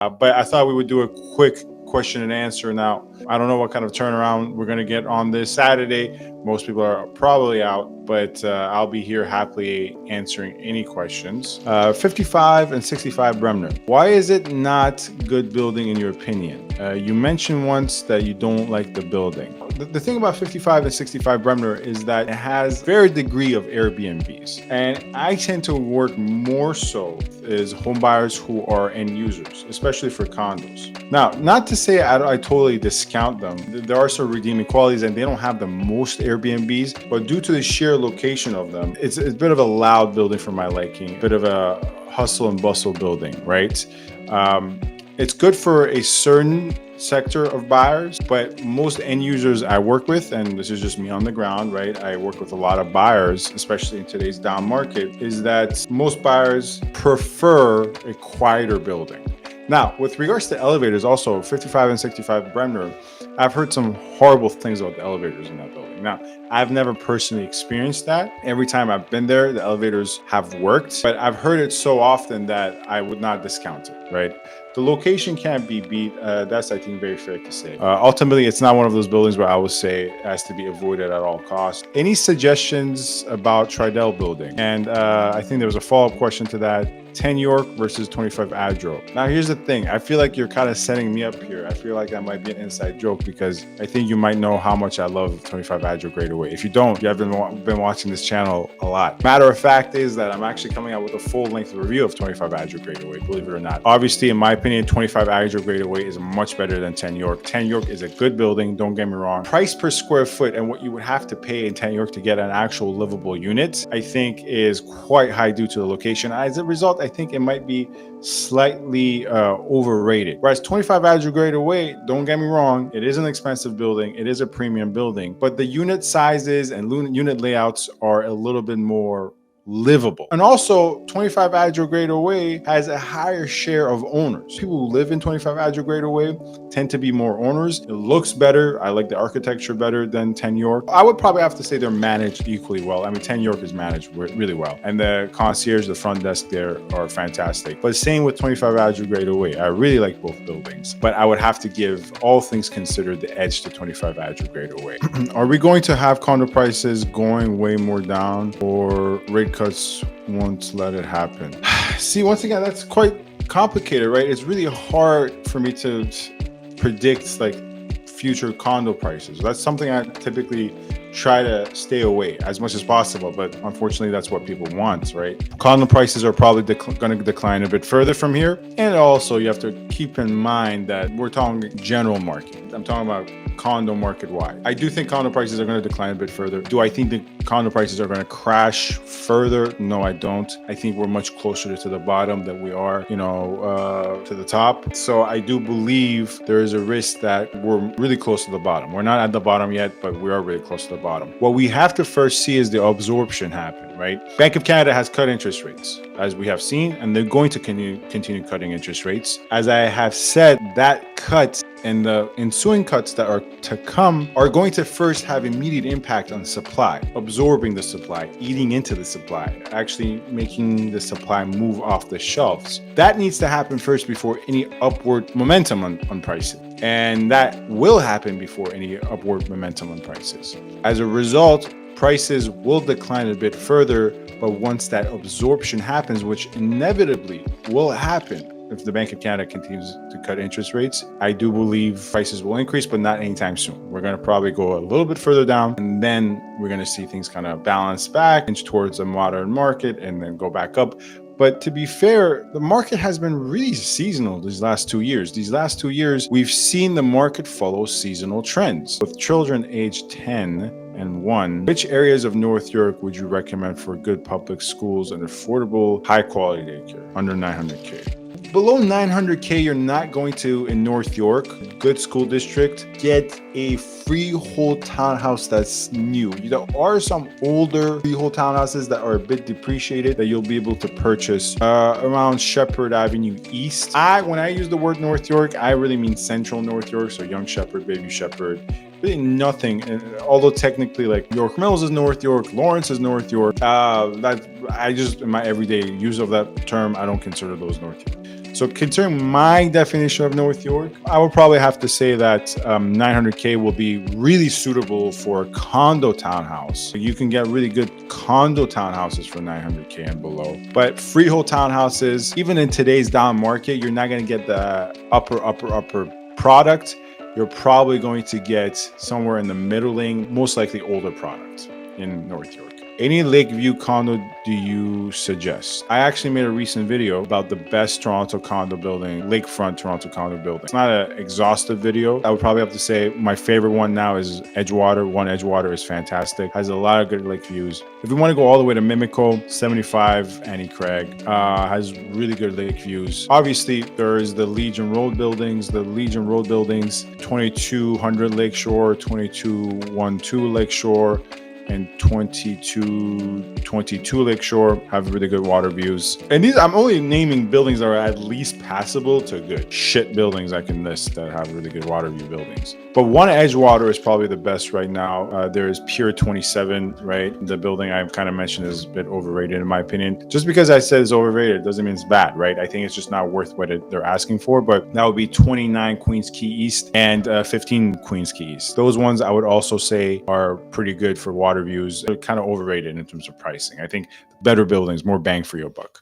But I thought we would do a quick question and answer now. I don't know what kind of turnaround we're going to get on this Saturday. Most people are probably out, but I'll be here happily answering any questions. 55 and 65 Bremner. Why is it not good building in your opinion? You mentioned once that you don't like the building. The thing about 55 and 65 Bremner is that it has varied degree of Airbnbs. And I tend to work more so as home buyers who are end users, especially for condos. Now, not to say I totally discount them. There are some redeeming qualities and they don't have the most Airbnbs, but due to the sheer location of them, it's a bit of a loud building for my liking, a bit of a hustle and bustle building, right? It's good for a certain sector of buyers, but most end users I work with, and this is just me on the ground, right? I work with a lot of buyers, especially in today's down market, is that most buyers prefer a quieter building. Now, with regards to elevators, also 55 and 65 Bremner, I've heard some horrible things about the elevators in that building. Now, I've never personally experienced that. Every time I've been there, the elevators have worked, but I've heard it so often that I would not discount it, right? The location can't be beat. That's, I think, very fair to say. Ultimately, it's not one of those buildings where I would say it has to be avoided at all costs. Any suggestions about Tridell building? And I think there was a follow-up question to that. 10 York versus 25 Adra. Now, here's the thing. I feel like you're kind of setting me up here. I feel like that might be an inside joke because I think you might know how much I love 25 Adra Grade Away. If you don't, you haven't been watching this channel a lot. Matter of fact is that I'm actually coming out with a full-length review of 25 Adra Grade Away, believe it or not. Obviously, in my opinion, 25 Adra Grade Away is much better than 10 York. 10 York is a good building, don't get me wrong. Price per square foot and what you would have to pay in 10 York to get an actual livable unit, I think is quite high due to the location. As a result, I think it might be slightly overrated. Whereas 25 Adra Grade Away, don't get me wrong, it is an expensive building, it is a premium building, but the unit sizes and unit layouts are a little bit more livable. And also 25 Adra Grade Away has a higher share of owners. People who live in 25 Adra Grade Away tend to be more owners. It looks better. I like the architecture better than 10 York. I would probably have to say they're managed equally well. I mean, 10 York is managed really well. And the concierge, the front desk there are fantastic. But same with 25 Adra Grade Away. I really like both buildings, but I would have to give all things considered the edge to 25 Adra Grade Away. Are we going to have condo prices going way more down, or rate cuts won't let it happen? See, once again, that's quite complicated, right? It's really hard for me to predict like future condo prices. That's something I typically try to stay away as much as possible, but unfortunately that's what people want, right? Condo prices are probably going to decline a bit further from here. And also you have to keep in mind that we're talking general market. I'm talking about condo market wide. I do think condo prices are going to decline a bit further. Do I think the condo prices are going to crash further? No, I don't. I think we're much closer to the bottom than we are, to the top. So I do believe there is a risk that we're really close to the bottom. We're not at the bottom yet, but we are really close to the bottom. What we have to first see is the absorption happen, right? Bank of Canada has cut interest rates, as we have seen, and they're going to continue cutting interest rates. As I have said, that cut and the ensuing cuts that are to come are going to first have immediate impact on supply, absorbing the supply, eating into the supply, actually making the supply move off the shelves. That needs to happen first before any upward momentum on pricing. And that will happen before any upward momentum on prices. As a result, prices will decline a bit further, but once that absorption happens, which inevitably will happen if the Bank of Canada continues to cut interest rates, I do believe prices will increase, but not anytime soon. We're going to probably go a little bit further down, and then we're going to see things kind of balance back, inch towards a modern market, and then go back up. But to be fair, the market has been really seasonal these last 2 years. These last 2 years, we've seen the market follow seasonal trends. With children aged 10 and 1, which areas of North York would you recommend for good public schools and affordable, high-quality daycare under 900K? Below 900K, you're not going to, in North York, good school district, get a freehold townhouse that's new. There are some older freehold townhouses that are a bit depreciated that you'll be able to purchase around Shepherd Avenue East. When I use the word North York, I really mean central North York, so Yonge Shepherd, Baby Shepherd. Really nothing, although technically like York Mills is North York, Lawrence is North York. That I just, in my everyday use of that term, I don't consider those North York. So considering my definition of North York, I would probably have to say that 900K will be really suitable for a condo townhouse. You can get really good condo townhouses for 900K and below. But freehold townhouses, even in today's down market, you're not going to get the upper product. You're probably going to get somewhere in the middling, most likely older product in North York. Any Lakeview condo do you suggest? I actually made a recent video about the best Toronto condo building, lakefront Toronto condo building. It's not an exhaustive video. I would probably have to say my favorite one now is Edgewater. One Edgewater is fantastic. Has a lot of good lake views. If you want to go all the way to Mimico, 75 Annie Craig has really good lake views. Obviously, there is the Legion Road buildings. The Legion Road buildings, 2200 Lakeshore, 2212 Lakeshore, and 2222 Lakeshore have really good water views. And these, I'm only naming buildings that are at least passable to good. Shit buildings I can list that have really good water view buildings. But one Edgewater is probably the best right now. There is Pier 27, right? The building I kind of mentioned is a bit overrated in my opinion. Just because I said it's overrated doesn't mean it's bad, right? I think it's just not worth what they're asking for. But that would be 29 Queens Quay East and 15 Queens Quay East. Those ones I would also say are pretty good for water views. They're kind of overrated in terms of pricing. I think better buildings, more bang for your buck.